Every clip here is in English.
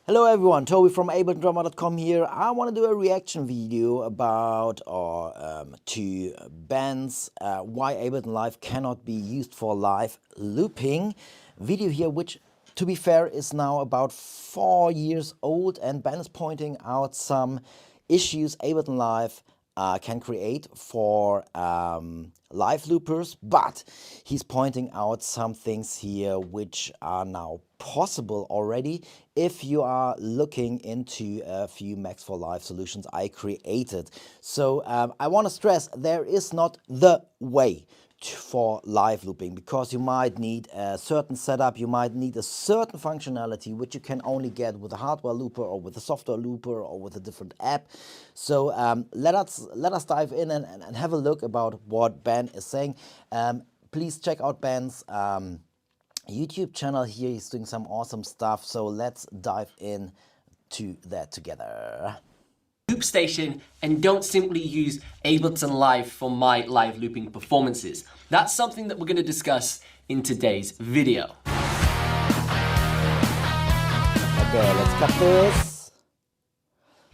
Hello everyone, Toby from abletondrummer.com here. I want to do a reaction video about to bands why Ableton Live cannot be used for live looping. Video here which, to be fair, is now about 4 years old, and Ben is pointing out some issues Ableton Live can create for live loopers, but he's pointing out some things here which are now possible already if you are looking into a few Max for Live solutions I created. So I want to stress there is not the way for live looping, because you might need a certain setup, you might need a certain functionality which you can only get with a hardware looper or with a software looper or with a different app. So let us dive in and have a look about what Ben is saying. Please check out Ben's YouTube channel here. He's doing some awesome stuff, so let's dive in to that together. Loop station and don't simply use Ableton Live for my live looping performances. That's something that we're going to discuss in today's video. Okay, let's cut this.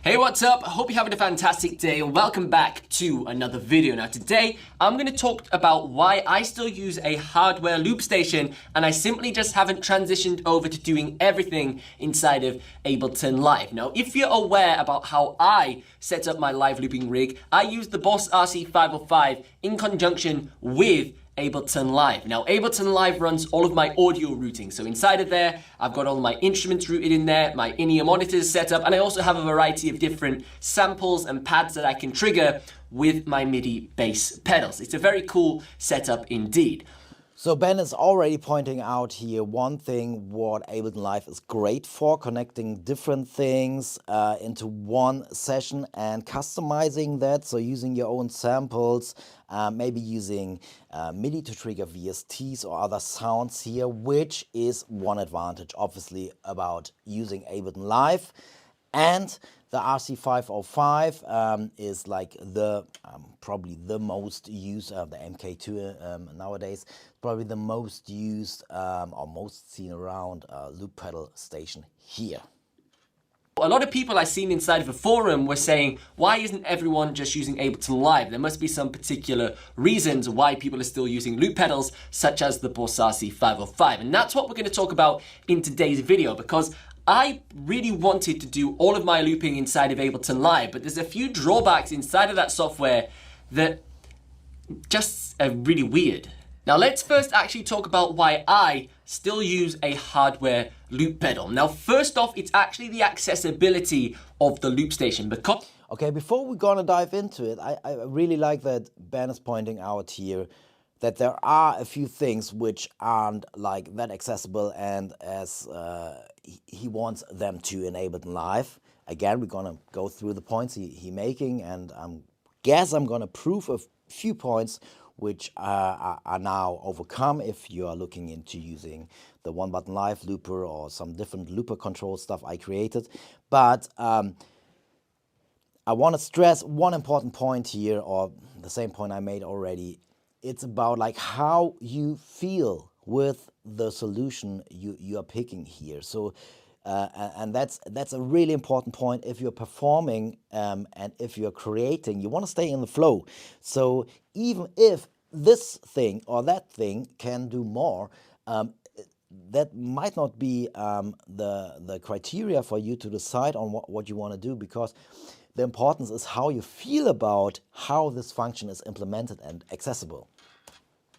Hey, what's up? I hope you're having a fantastic day and welcome back to another video. Now today, I'm going to talk about why I still use a hardware loop station and I simply just haven't transitioned over to doing everything inside of Ableton Live. Now, if you're aware about how I set up my live looping rig, I use the Boss RC505 in conjunction with Ableton Live. Now, Ableton Live runs all of my audio routing. So inside of there, I've got all my instruments routed in there, my in-ear monitors set up, and I also have a variety of different samples and pads that I can trigger with my MIDI bass pedals. It's a very cool setup indeed. So Ben is already pointing out here one thing what Ableton Live is great for: connecting different things into one session and customizing that. So using your own samples, maybe using MIDI to trigger VSTs or other sounds here, which is one advantage obviously about using Ableton Live. And the RC505 is like the probably the most used, the MK2 nowadays, probably the most used or most seen around loop pedal station here. A lot of people I've seen inside of a forum were saying, why isn't everyone just using Ableton Live? There must be some particular reasons why people are still using loop pedals, such as the Boss RC505. And that's what we're going to talk about in today's video, because I really wanted to do all of my looping inside of Ableton Live, but there's a few drawbacks inside of that software that just are really weird. Now let's first actually talk about why I still use a hardware loop pedal. Now first off, it's actually the accessibility of the loop station, because... Okay, before we're gonna dive into it, I really like that Ben is pointing out here that there are a few things which aren't like that accessible and as he wants them to in Ableton Live. Again, we're gonna go through the points he making, and guess I'm gonna prove a few points which are now overcome if you are looking into using the one button live looper or some different looper control stuff I created. But I want to stress one important point here, or the same point I made already. It's about like how you feel with the solution you are picking here. So and that's a really important point. If you're performing and if you're creating, you want to stay in the flow. So even if this thing or that thing can do more, that might not be the criteria for you to decide on what you want to do, because the importance is how you feel about how this function is implemented and accessible.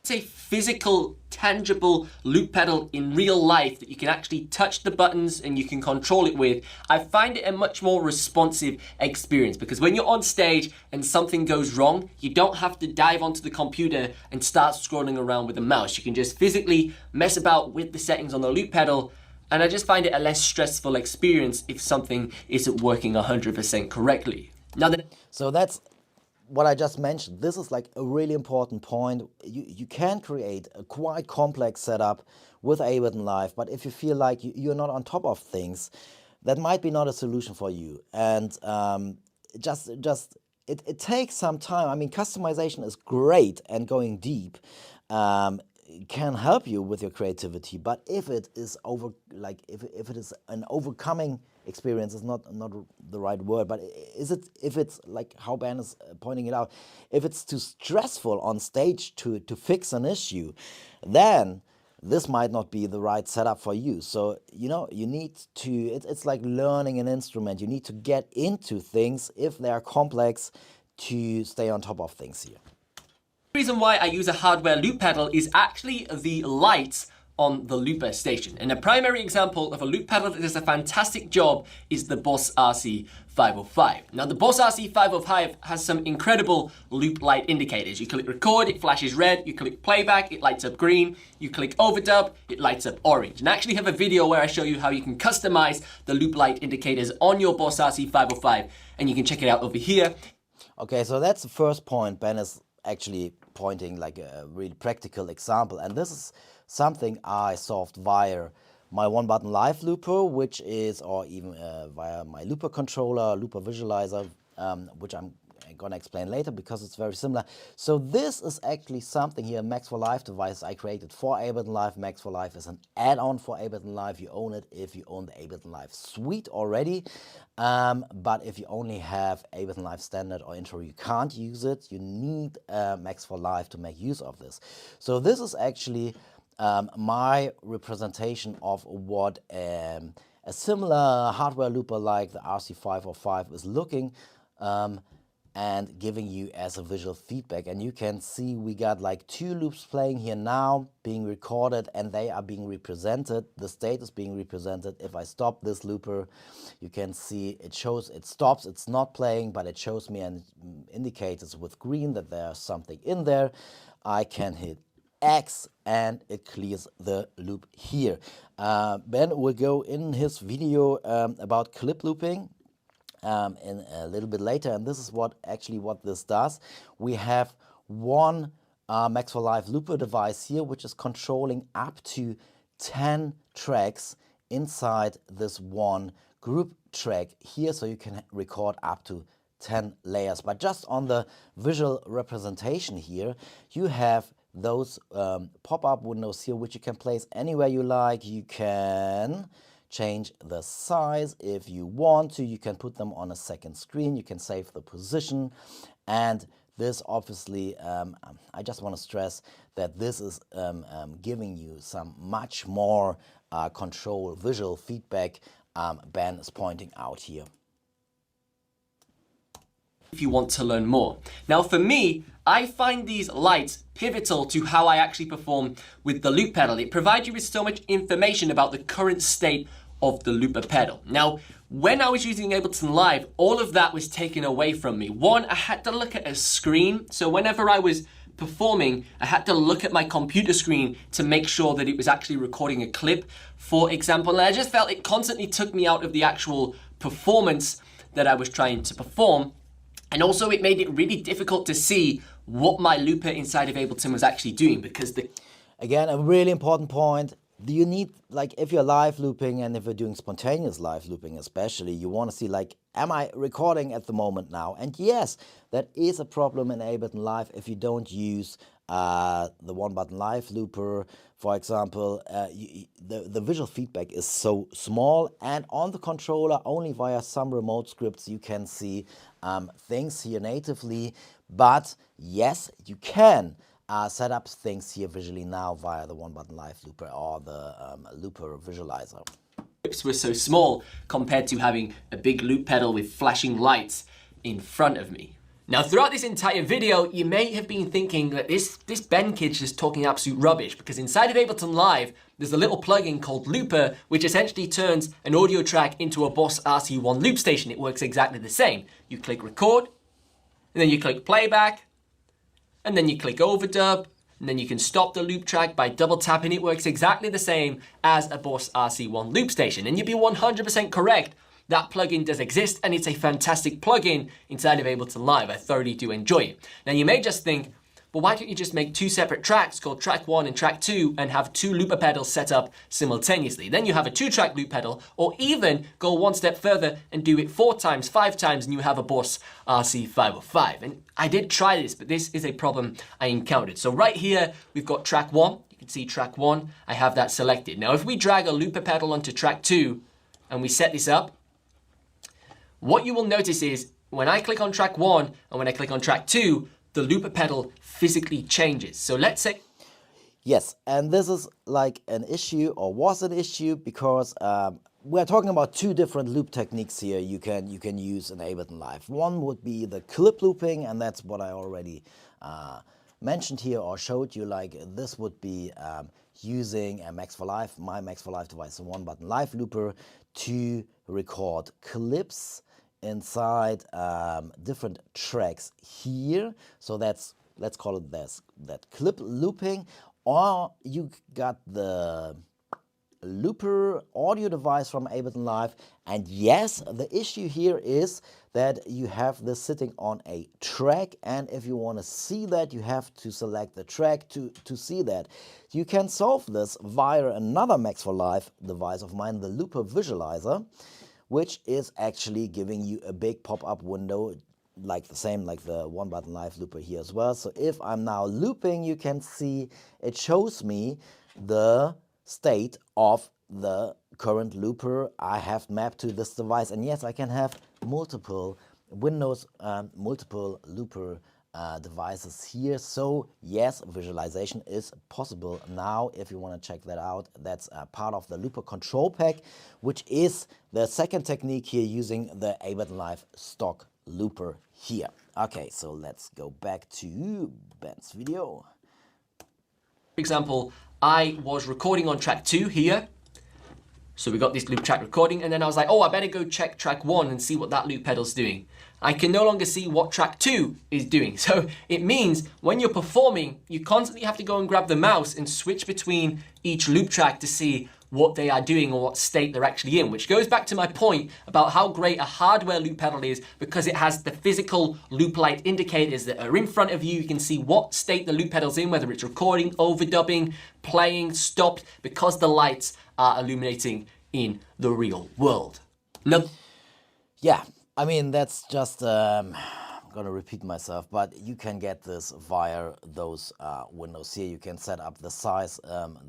It's a physical, tangible loop pedal in real life that you can actually touch the buttons and you can control it with. I find it a much more responsive experience, because when you're on stage and something goes wrong, you don't have to dive onto the computer and start scrolling around with the mouse. You can just physically mess about with the settings on the loop pedal, and I just find it a less stressful experience if something isn't working 100% correctly. Now, so that's what I just mentioned. This is like a really important point. You can create a quite complex setup with Ableton Live, but if you feel like you're not on top of things, that might be not a solution for you. And it takes some time. I mean, customization is great and going deep. can help you with your creativity, but if it is if it is an overcoming experience, is not the right word, but if it's like how Ben is pointing it out, if it's too stressful on stage to fix an issue, then this might not be the right setup for you. So, you need to, it's like learning an instrument. You need to get into things if they are complex to stay on top of things here. The reason why I use a hardware loop pedal is actually the lights on the looper station. And a primary example of a loop pedal that does a fantastic job is the Boss RC505. Now the Boss RC505 has some incredible loop light indicators. You click record, it flashes red. You click playback, it lights up green. You click overdub, it lights up orange. And I actually have a video where I show you how you can customize the loop light indicators on your Boss RC505, and you can check it out over here. Okay, so that's the first point. Ben is actually pointing like a really practical example, and this is something I solved via my one-button live looper, which is, or even via my looper controller, looper visualizer, which I'm gonna explain later because it's very similar. So this is actually something here, Max for Live device I created for Ableton Live. Max for Live is an add-on for Ableton Live. You own it if you own the Ableton Live SUITE already. But if you only have Ableton Live Standard or Intro, you can't use it. You need Max for Live to make use of this. So this is actually my representation of what a similar hardware looper like the RC505 is looking and giving you as a visual feedback. And you can see we got like 2 loops playing here now, being recorded, and they are being represented. The state is being represented. If I stop this looper, you can see it shows, it stops, it's not playing, but it shows me and indicates with green that there's something in there. I can hit X and it clears the loop here. Ben will go in his video about clip looping in a little bit later, and this is what this does. We have one Max for Live looper device here, which is controlling up to 10 tracks inside this one group track here, so you can record up to 10 layers. But just on the visual representation here, you have those pop-up windows here, which you can place anywhere you like. You can change the size if you want to. You can put them on a second screen. You can save the position. And this obviously, I just want to stress that this is giving you some much more control, visual feedback Ben is pointing out here. If you want to learn more. Now for me, I find these lights pivotal to how I actually perform with the loop pedal. It provides you with so much information about the current state of the looper pedal. Now, when I was using Ableton Live, all of that was taken away from me. One, I had to look at a screen. So whenever I was performing, I had to look at my computer screen to make sure that it was actually recording a clip, for example. And I just felt it constantly took me out of the actual performance that I was trying to perform. And also it made it really difficult to see what my looper inside of Ableton was actually doing, because Again, a really important point. Do you need, like, if you're live looping and if you're doing spontaneous live looping especially, you want to see, like, am I recording at the moment now? And yes, that is a problem in Ableton Live if you don't use the one-button live looper. For example, the visual feedback is so small, and on the controller, only via some remote scripts, you can see things here natively. But yes, you can set up things here visually now via the one-button live looper or the looper visualizer. Clips were so small compared to having a big loop pedal with flashing lights in front of me. Now, throughout this entire video, you may have been thinking that this Ben kid's just talking absolute rubbish, because inside of Ableton Live, there's a little plugin called Looper, which essentially turns an audio track into a Boss RC1 loop station. It works exactly the same. You click record, and then you click playback, and then you click overdub, and then you can stop the loop track by double tapping. It works exactly the same as a Boss RC1 loop station. And you'd be 100% correct. That plugin does exist, and it's a fantastic plugin inside of Ableton Live. I thoroughly do enjoy it. Now you may just think, well, why don't you just make 2 separate tracks called track 1 and track 2 and have 2 looper pedals set up simultaneously? Then you have a 2-track loop pedal, or even go one step further and do it 4 times, 5 times, and you have a Boss RC505. And I did try this, but this is a problem I encountered. So right here, we've got track 1. You can see track 1, I have that selected. Now if we drag a looper pedal onto track 2 and we set this up, what you will notice is when I click on track 1 and when I click on track 2, the looper pedal physically changes. So let's say... Yes, and this is like an issue, or was an issue, because we're talking about two different loop techniques here you can use in Ableton Live. One would be the clip looping, and that's what I already mentioned here or showed you. Like this would be using a Max for Live, my Max for Live device, a one-button live looper, to record clips inside different tracks here. So that's, let's call it this, that clip looping. Or you got the looper audio device from Ableton Live, and yes, the issue here is that you have this sitting on a track, and if you want to see that, you have to select the track to see that. You can solve this via another Max for Live device of mine, the Looper Visualiser, which is actually giving you a big pop-up window, like the same like the one button live looper here as well. So if I'm now looping, you can see it shows me the state of the current looper I have mapped to this device. And yes, I can have multiple windows, multiple looper devices here. So yes, visualization is possible now. If you want to check that out, that's part of the looper control pack, which is the second technique here using the Ableton Live stock looper here. Okay, so let's go back to Ben's video. For example, I was recording on track 2 here. So we got this loop track recording, and then I was like, oh, I better go check track 1 and see what that loop pedal's doing. I can no longer see what track 2 is doing. So it means when you're performing, you constantly have to go and grab the mouse and switch between each loop track to see what they are doing or what state they're actually in, which goes back to my point about how great a hardware loop pedal is, because it has the physical loop light indicators that are in front of you. You can see what state the loop pedal's in, whether it's recording, overdubbing, playing, stopped, because the lights are illuminating in the real world. No. Yeah, I mean, that's just, I'm gonna repeat myself, but you can get this via those windows here. You can set up the size,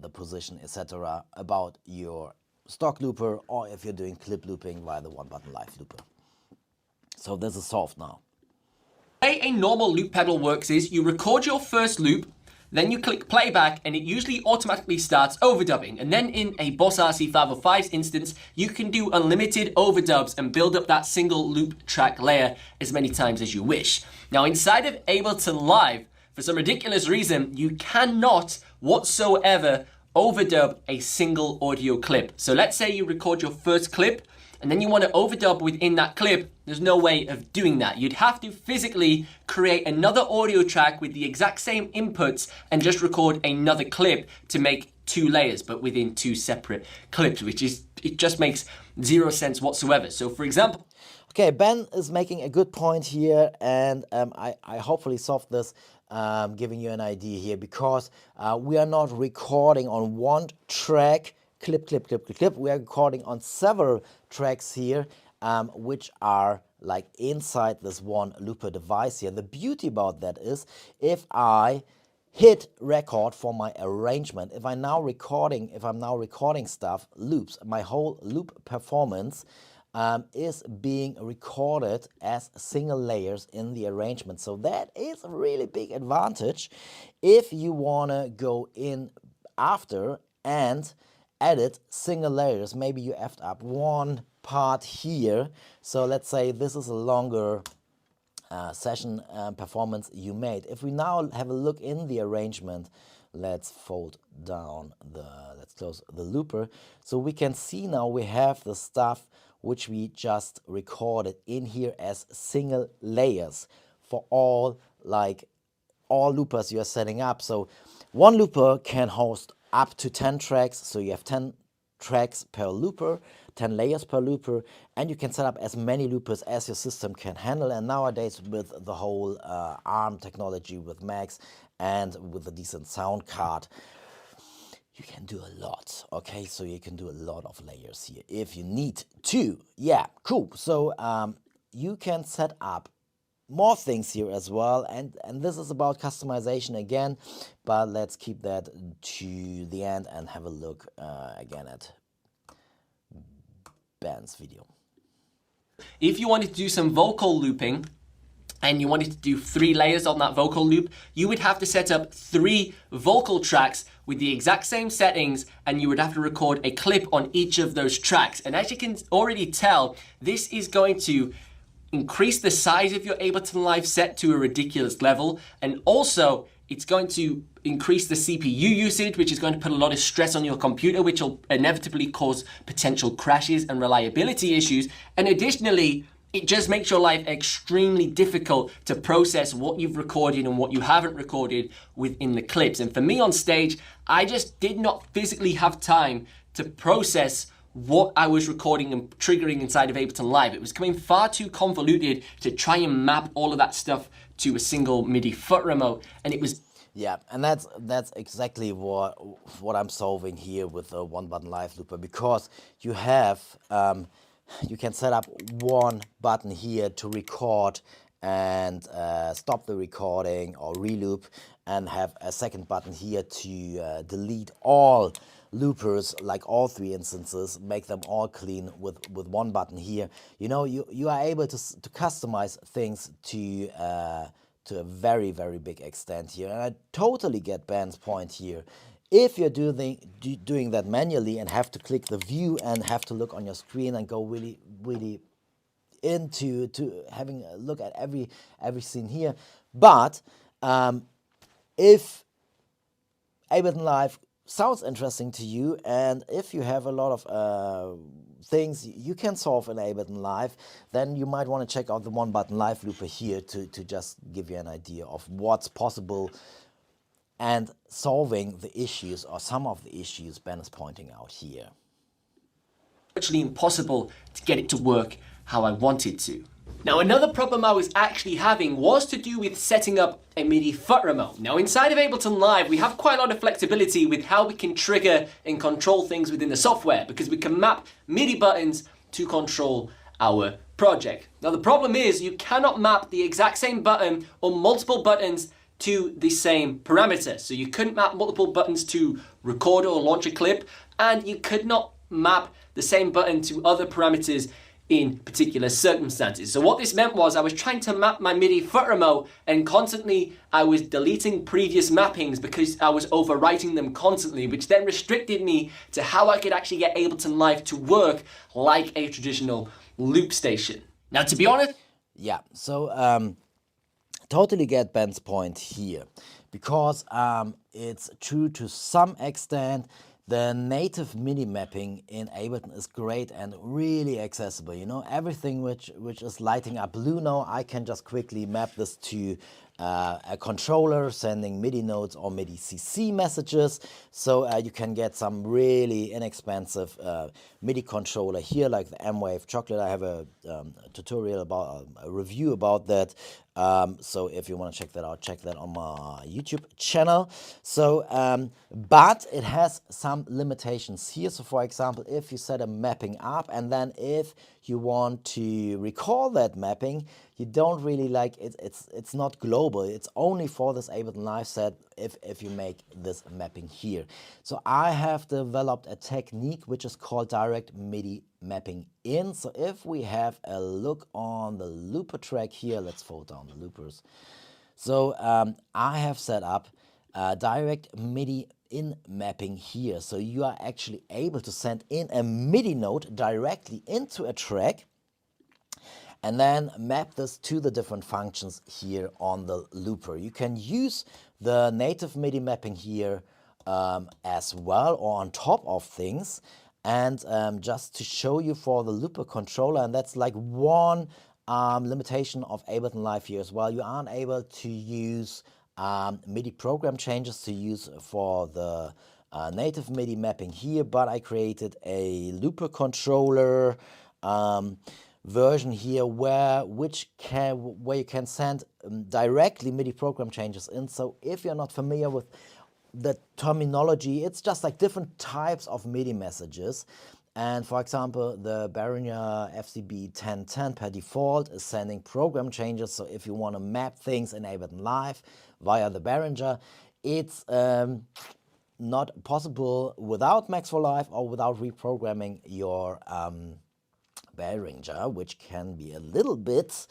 the position, etc. about your stock looper, or if you're doing clip looping via the one button live looper. So this is solved now. The way a normal loop pedal works is you record your first loop, then you click playback, and it usually automatically starts overdubbing. And then in a Boss RC505's instance, you can do unlimited overdubs and build up that single loop track layer as many times as you wish. Now inside of Ableton Live, for some ridiculous reason, you cannot whatsoever overdub a single audio clip. So let's say you record your first clip, and then you want to overdub within that clip. There's no way of doing that. You'd have to physically create another audio track with the exact same inputs and just record another clip to make 2 layers, but within 2 separate clips, which is, it just makes 0 sense whatsoever. So for example... Okay, Ben is making a good point here, and I hopefully solved this, giving you an idea here, because we are not recording on one track, clip, clip, clip, clip, clip. We are recording on several tracks here, which are like inside this one looper device here. The beauty about that is if I hit record for my arrangement, if I'm now recording stuff, loops, my whole loop performance is being recorded as single layers in the arrangement. So that is a really big advantage if you want to go in after and edit single layers. Maybe you effed up one part here. So let's say this is a longer session performance you made. If we now have a look in the arrangement, let's fold down let's close the looper. So we can see now we have the stuff which we just recorded in here as single layers for all loopers you are setting up. So one looper can host up to 10 tracks, so you have 10 tracks per looper, 10 layers per looper, and you can set up as many loopers as your system can handle. And nowadays with the whole ARM technology with Max and with a decent sound card, you can do a lot. Okay, so you can do a lot of layers here if you need to. Yeah, cool. So you can set up more things here as well, and this is about customization again, but let's keep that to the end and have a look again at Ben's video. If you wanted to do some vocal looping and you wanted to do 3 layers on that vocal loop, you would have to set up 3 vocal tracks with the exact same settings, and you would have to record a clip on each of those tracks. And as you can already tell, this is going to increase the size of your Ableton Live set to a ridiculous level, and also it's going to increase the CPU usage, which is going to put a lot of stress on your computer, which will inevitably cause potential crashes and reliability issues. And additionally, it just makes your life extremely difficult to process what you've recorded and what you haven't recorded within the clips. And for me on stage, I just did not physically have time to process what I was recording and triggering inside of Ableton Live. It was becoming far too convoluted to try and map all of that stuff to a single MIDI foot remote, and it was... Yeah, and that's exactly what I'm solving here with the one button live looper, because you have you can set up one button here to record and stop the recording or reloop, and have a second button here to delete all loopers, like all 3 instances, make them all clean with one button here. You know, you are able to customize things to a very, very big extent here. And I totally get Ben's point here. If you're doing that manually and have to click the view and have to look on your screen and go really, really into having a look at every scene here. But if Ableton Live sounds interesting to you, and if you have a lot of things you can solve in Ableton Live, then you might want to check out the one button live looper here to just give you an idea of what's possible and solving the issues, or some of the issues Ben is pointing out here. Virtually impossible to get it to work how I wanted to. Now, another problem I was actually having was to do with setting up a MIDI foot remote. Now, inside of Ableton Live, we have quite a lot of flexibility with how we can trigger and control things within the software, because we can map MIDI buttons to control our project. Now, the problem is you cannot map the exact same button or multiple buttons to the same parameter. So you couldn't map multiple buttons to record or launch a clip, and you could not map the same button to other parameters in particular circumstances. So what this meant was I was trying to map my MIDI foot remote, and constantly I was deleting previous mappings because I was overwriting them constantly, which then restricted me to how I could actually get Ableton Live to work like a traditional loop station. Now, to be honest... Yeah, so totally get Ben's point here, because it's true to some extent. The native MIDI mapping in Ableton is great and really accessible. You know, everything which is lighting up blue now, I can just quickly map this to a controller sending MIDI notes or MIDI CC messages. So you can get some really inexpensive MIDI controller here, like the M-Wave Chocolate. I have a tutorial about a review about that. So if you want to check that out, check that on my YouTube channel. So, but it has some limitations here. So for example, if you set a mapping up, and then if you want to recall that mapping, you don't really like it. It's not global. It's only for this Ableton Live set if you make this mapping here. So I have developed a technique which is called direct MIDI mapping in. So if we have a look on the looper track here, let's fold down the loopers. So I have set up direct MIDI in mapping here. So you are actually able to send in a MIDI note directly into a track, and then map this to the different functions here on the looper. You can use the native MIDI mapping here as well, or on top of things. And just to show you for the looper controller, and that's like one limitation of Ableton Live here as well. You aren't able to use MIDI program changes to use for the native MIDI mapping here, but I created a looper controller version here where you can send directly MIDI program changes in. So if you're not familiar with the terminology, it's just like different types of MIDI messages, And for example, the Behringer FCB 1010 per default is sending program changes. So if you want to map things in Ableton Live via the Behringer, it's not possible without Max for Live or without reprogramming your Behringer, which can be a little bit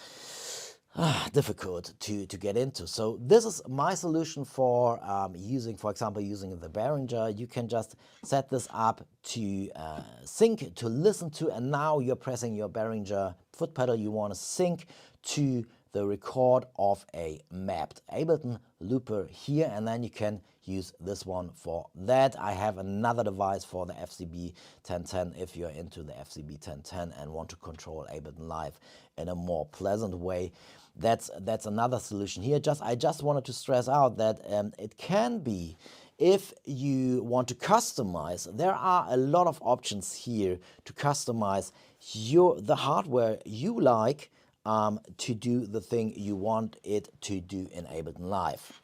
difficult to get into. So this is my solution for using, for example, using the Behringer. You can just set this up to sync, to listen to, and now you're pressing your Behringer foot pedal. You want to sync to the record of a mapped Ableton looper here, and then you can use this one for that. I have another device for the FCB 1010 if you're into the FCB 1010 and want to control Ableton Live in a more pleasant way. That's another solution here. I just wanted to stress out that it can be, if you want to customize, there are a lot of options here to customize the hardware you like to do the thing you want it to do in Ableton Live.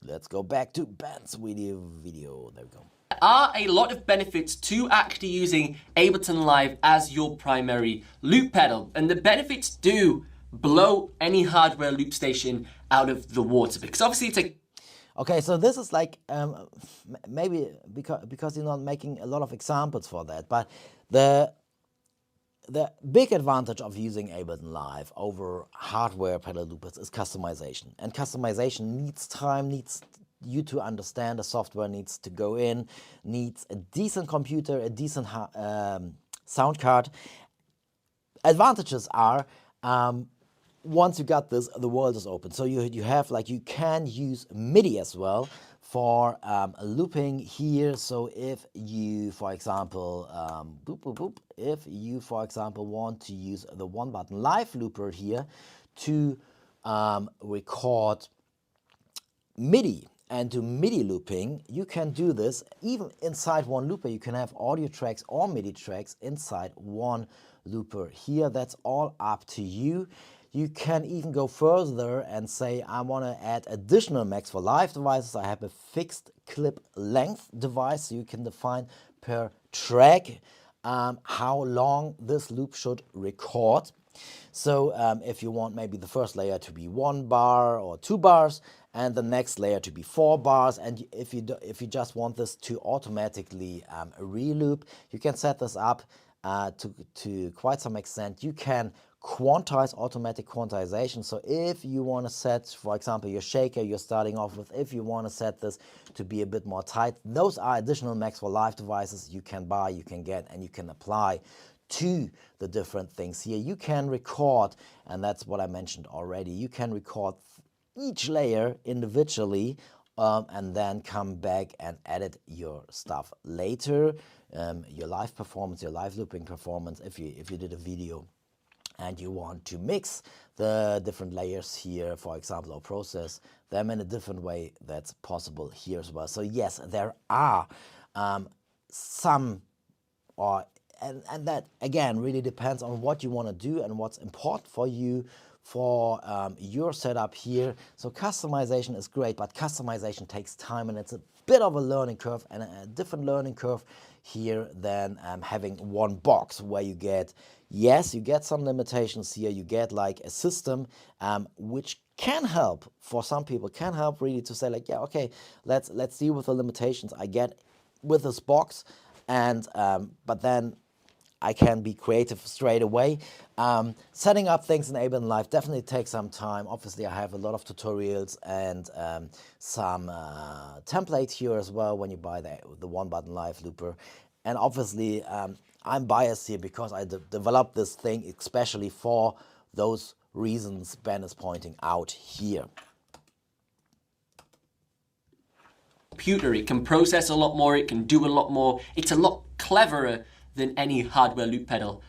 Let's go back to Ben's video. There we go. There are a lot of benefits to actually using Ableton Live as your primary loop pedal, and the benefits do blow any hardware loop station out of the water, because obviously it's a... Okay, so this is like, maybe because you're not making a lot of examples for that, but the big advantage of using Ableton Live over hardware pedal loopers is customization. And customization needs time, needs you to understand the software, needs to go in, needs a decent computer, a decent sound card. Advantages are, once you got this, the world is open. So you have, like, you can use MIDI as well for looping here. So if you, for example, if you, for example, want to use the one button live looper here to record MIDI and do MIDI looping, you can do this even inside one looper. You can have audio tracks or MIDI tracks inside one looper here. That's all up to you. You can even go further and say, I want to add additional Max for Live devices. I have a fixed clip length device, so you can define per track how long this loop should record. So if you want maybe the first layer to be 1 bar or 2 bars, and the next layer to be 4 bars, and if you just want this to automatically re-loop, you can set this up to quite some extent. You can quantize, automatic quantization. So if you want to set, for example, your shaker you're starting off with, if you want to set this to be a bit more tight, those are additional Max for Live devices you can buy, you can get, and you can apply to the different things here. You can record, and that's what I mentioned already, you can record each layer individually and then come back and edit your stuff later, your live performance, your live looping performance, if you did a video and you want to mix the different layers here, for example, or process them in a different way, that's possible here as well. So yes, there are some, and that again really depends on what you want to do and what's important for you for your setup here. So customization is great, but customization takes time, and it's a bit of a learning curve, and a different learning curve here than having one box where you get, yes, you get some limitations here, you get like a system which can help, for some people, can help really to say like, yeah, okay, let's deal with the limitations I get with this box, and but then I can be creative straight away. Setting up things in Ableton Live definitely takes some time. Obviously, I have a lot of tutorials and some templates here as well when you buy the one button live looper. And obviously, I'm biased here because I developed this thing especially for those reasons Ben is pointing out here. Computer, it can process a lot more, it can do a lot more, it's a lot cleverer than any hardware loop pedal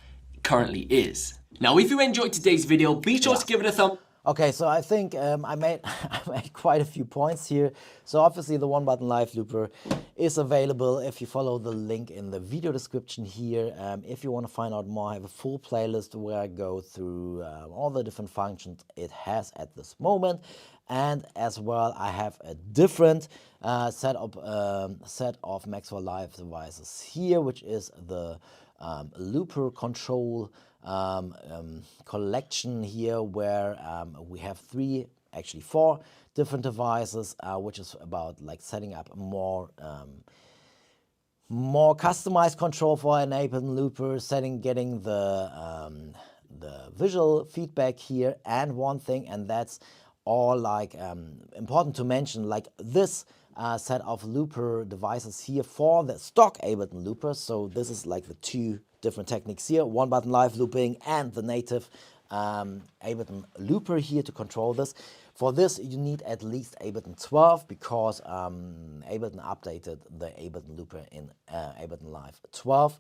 currently is. Now, if you enjoyed today's video, be sure to give it a thumb. Okay, so I think I made I made quite a few points here. So obviously the one button live looper is available if you follow the link in the video description here. If you want to find out more, I have a full playlist where I go through all the different functions it has at this moment. And as well, I have a different set of Maxwell Live devices here, which is the looper control collection here, where we have actually four different devices, which is about like setting up more customized control for an Ableton looper, getting the visual feedback here, and one thing, and that's all like important to mention, like this set of looper devices here for the stock Ableton looper. So this is like the two different techniques here, one button live looping and the native Ableton looper here to control this. For this, you need at least Ableton 12 because Ableton updated the Ableton looper in Ableton Live 12.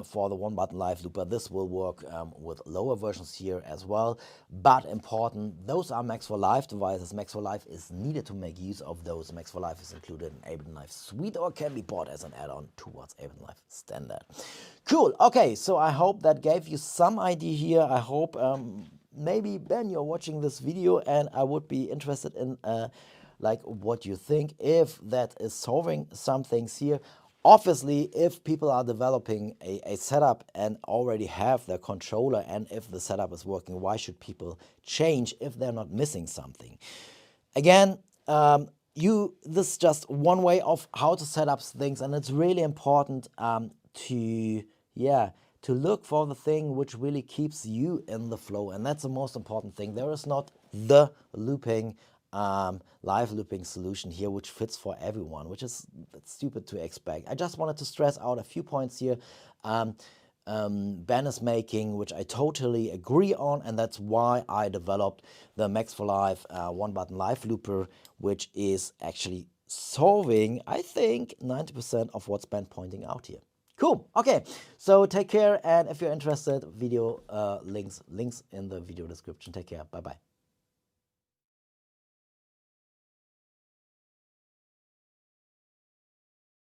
For the one button live looper, this will work with lower versions here as well. But important, those are Maxwell Live devices. Maxwell Live is needed to make use of those. Maxwell Live is included in Ableton Live SUITE or can be bought as an add-on towards Ableton Live Standard. Cool. Okay, so I hope that gave you some idea here. I hope maybe Ben, you're watching this video, and I would be interested in like what you think, if that is solving some things here. Obviously, if people are developing a setup and already have their controller, and if the setup is working, why should people change if they're not missing something? Again, this is just one way of how to set up things, and it's really important to look for the thing which really keeps you in the flow, and that's the most important thing. There is not the looping, live looping solution here which fits for everyone, which is stupid to expect. I just wanted to stress out a few points here Ben is making, which I totally agree on, and that's why I developed the Maxwell Live one button live looper, which is actually solving, I think, 90% of what's Ben pointing out here. Cool. Okay, so take care, and if you're interested, video links in the video description. Take care. Bye bye.